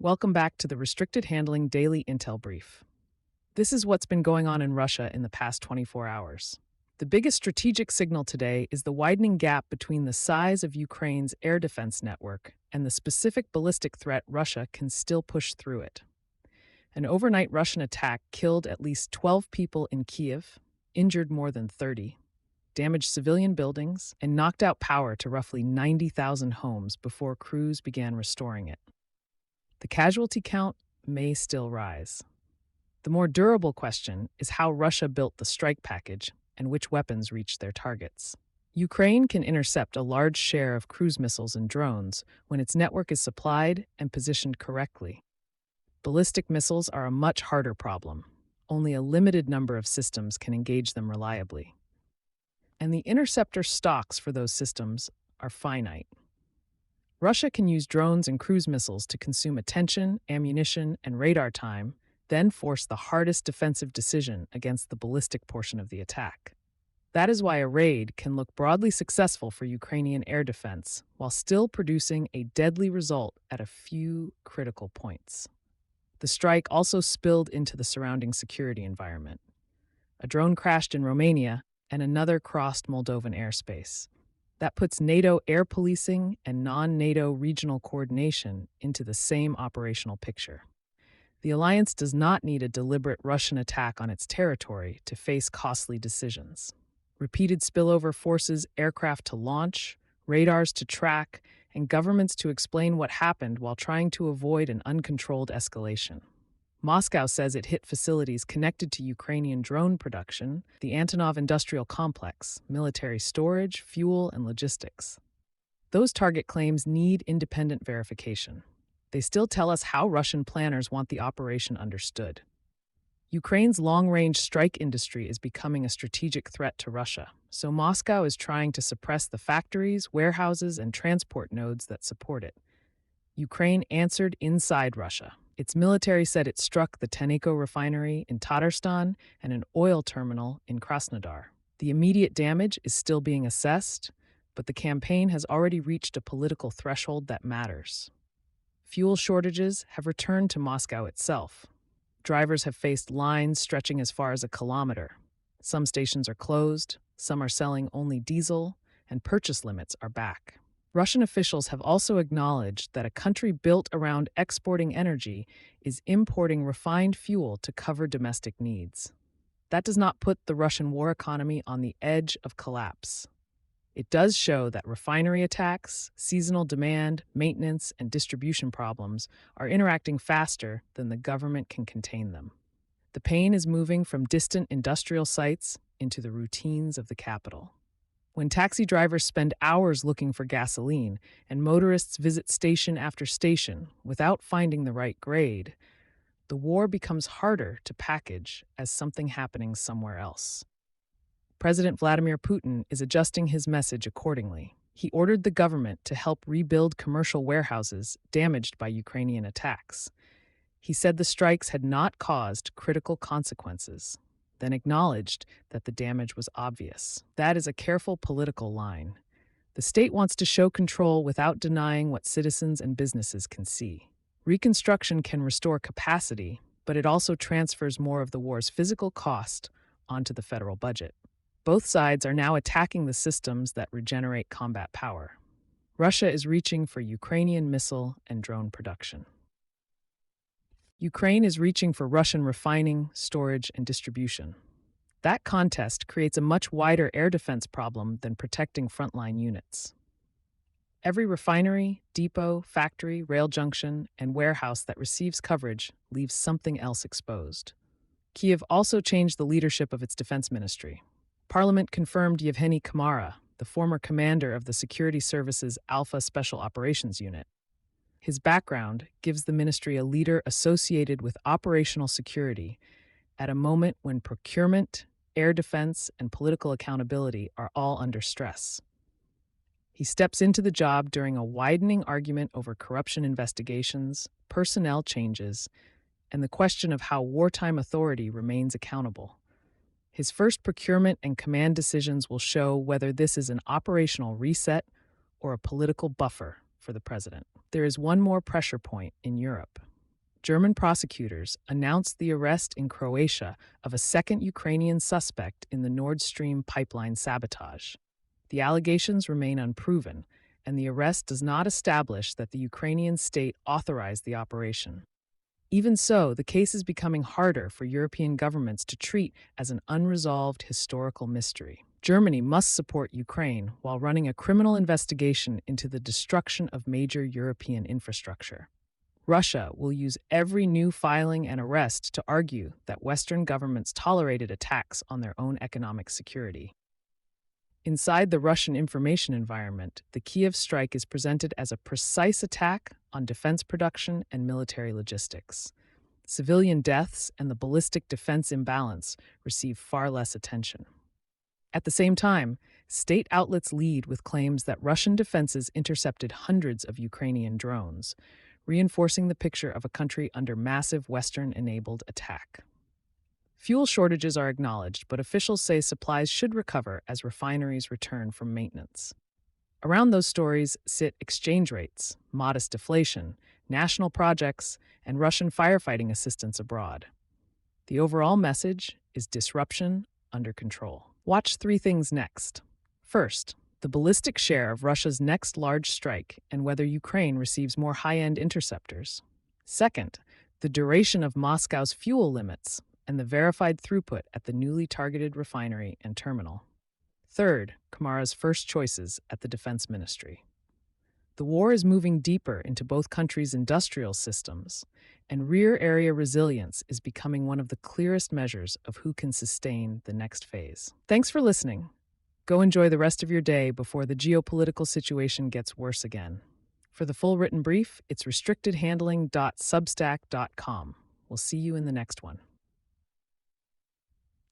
Welcome back to the Restricted Handling Daily Intel Brief. This is what's been going on in Russia in the past 24 hours. The biggest strategic signal today is the widening gap between the size of Ukraine's air defense network and the specific ballistic threat Russia can still push through it. An overnight Russian attack killed at least 12 people in Kyiv, injured more than 30, damaged civilian buildings, and knocked out power to roughly 90,000 homes before crews began restoring it. The casualty count may still rise. The more durable question is how Russia built the strike package and which weapons reached their targets. Ukraine can intercept a large share of cruise missiles and drones when its network is supplied and positioned correctly. Ballistic missiles are a much harder problem. Only a limited number of systems can engage them reliably. And the interceptor stocks for those systems are finite. Russia can use drones and cruise missiles to consume attention, ammunition, and radar time, then force the hardest defensive decision against the ballistic portion of the attack. That is why a raid can look broadly successful for Ukrainian air defense while still producing a deadly result at a few critical points. The strike also spilled into the surrounding security environment. A drone crashed in Romania and another crossed Moldovan airspace. That puts NATO air policing and non-NATO regional coordination into the same operational picture. The alliance does not need a deliberate Russian attack on its territory to face costly decisions. Repeated spillover forces aircraft to launch, radars to track, and governments to explain what happened while trying to avoid an uncontrolled escalation. Moscow says it hit facilities connected to Ukrainian drone production, the Antonov industrial complex, military storage, fuel, and logistics. Those target claims need independent verification. They still tell us how Russian planners want the operation understood. Ukraine's long-range strike industry is becoming a strategic threat to Russia, so Moscow is trying to suppress the factories, warehouses, and transport nodes that support it. Ukraine answered inside Russia. Its military said it struck the Tenneco refinery in Tatarstan and an oil terminal in Krasnodar. The immediate damage is still being assessed, but the campaign has already reached a political threshold that matters. Fuel shortages have returned to Moscow itself. Drivers have faced lines stretching as far as a kilometer. Some stations are closed, some are selling only diesel, and purchase limits are back. Russian officials have also acknowledged that a country built around exporting energy is importing refined fuel to cover domestic needs. That does not put the Russian war economy on the edge of collapse. It does show that refinery attacks, seasonal demand, maintenance, and distribution problems are interacting faster than the government can contain them. The pain is moving from distant industrial sites into the routines of the capital. When taxi drivers spend hours looking for gasoline and motorists visit station after station without finding the right grade, the war becomes harder to package as something happening somewhere else. President Vladimir Putin is adjusting his message accordingly. He ordered the government to help rebuild commercial warehouses damaged by Ukrainian attacks. He said the strikes had not caused critical consequences, then acknowledged that the damage was obvious. That is a careful political line. The state wants to show control without denying what citizens and businesses can see. Reconstruction can restore capacity, but it also transfers more of the war's physical cost onto the federal budget. Both sides are now attacking the systems that regenerate combat power. Russia is reaching for Ukrainian missile and drone production. Ukraine is reaching for Russian refining, storage, and distribution. That contest creates a much wider air defense problem than protecting frontline units. Every refinery, depot, factory, rail junction, and warehouse that receives coverage leaves something else exposed. Kyiv also changed the leadership of its defense ministry. Parliament confirmed Yevgeny Kamara, the former commander of the Security Service's Alpha Special Operations Unit. His background gives the ministry a leader associated with operational security at a moment when procurement, air defense, and political accountability are all under stress. He steps into the job during a widening argument over corruption investigations, personnel changes, and the question of how wartime authority remains accountable. His first procurement and command decisions will show whether this is an operational reset or a political buffer for the president. There is one more pressure point in Europe. German prosecutors announced the arrest in Croatia of a second Ukrainian suspect in the Nord Stream pipeline sabotage. The allegations remain unproven, and the arrest does not establish that the Ukrainian state authorized the operation. Even so, the case is becoming harder for European governments to treat as an unresolved historical mystery. Germany must support Ukraine while running a criminal investigation into the destruction of major European infrastructure. Russia will use every new filing and arrest to argue that Western governments tolerated attacks on their own economic security. Inside the Russian information environment, the Kyiv strike is presented as a precise attack on defense production and military logistics. Civilian deaths and the ballistic defense imbalance receive far less attention. At the same time, state outlets lead with claims that Russian defenses intercepted hundreds of Ukrainian drones, reinforcing the picture of a country under massive Western-enabled attack. Fuel shortages are acknowledged, but officials say supplies should recover as refineries return from maintenance. Around those stories sit exchange rates, modest deflation, national projects, and Russian firefighting assistance abroad. The overall message is disruption under control. Watch three things next. First, the ballistic share of Russia's next large strike and whether Ukraine receives more high-end interceptors. Second, the duration of Moscow's fuel limits and the verified throughput at the newly targeted refinery and terminal. Third, Kamara's first choices at the Defense Ministry. The war is moving deeper into both countries' industrial systems, and rear area resilience is becoming one of the clearest measures of who can sustain the next phase. Thanks for listening. Go enjoy the rest of your day before the geopolitical situation gets worse again. For the full written brief, it's restrictedhandling.substack.com. We'll see you in the next one.